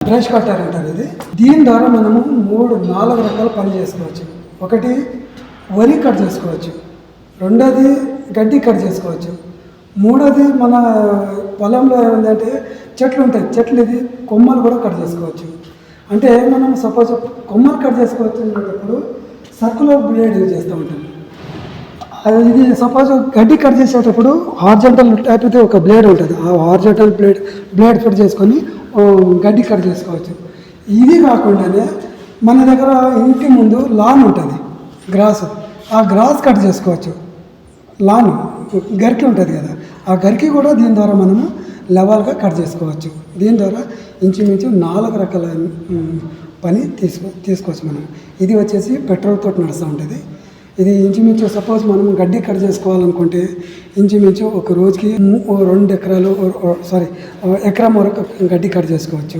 Brush cutter అంటారు ఇది. దీని ద్వారా మనము 4 రకాల పని చేసుకోవచ్చు. ఒకటి వరి కట్ చేసుకోవచ్చు, రెండోది గడ్డి కట్ చేసుకోవచ్చు, మూడోది మన పొలంలో ఏముందంటే చెట్లు ఉంటాయి, చెట్లు ఇది కొమ్మలు కూడా కట్ చేసుకోవచ్చు. అంటే మనం సపోజ్ కొమ్మలు కట్ చేసుకోవచ్చు అన్నప్పుడు సర్కులర్ బ్లేడ్ యూజ్ చేస్తూ ఉంటాం. ఇది సపోజ్ గడ్డి కట్ చేసేటప్పుడు హార్జెంటల్ టైప్ది ఒక బ్లేడ్ ఉంటుంది, ఆ హార్జెంటల్ బ్లేడ్ ఫిట్ చేసుకొని గడ్డి కట్ చేసుకోవచ్చు. ఇది కాకుండానే మన దగ్గర ఇంటి ముందు లాన్ ఉంటుంది, గ్రాస్, ఆ గ్రాస్ కట్ చేసుకోవచ్చు. లాన్ గరికి ఉంటుంది కదా, ఆ గరికి కూడా దీని ద్వారా మనము లెవెల్గా కట్ చేసుకోవచ్చు. దీని ద్వారా ఇంచుమించు 4 రకాల పని తీసుకోవచ్చు మనం. ఇది వచ్చేసి పెట్రోల్ తోటి నడుస్తూ ఉంటుంది. ఇది ఇంచుమించు సపోజ్ మనం గడ్డి కట్ చేసుకోవాలనుకుంటే ఇంచుమించు ఒక రోజుకి 2 ఎకరాలు ఎకరం వరకు గడ్డి కట్ చేసుకోవచ్చు.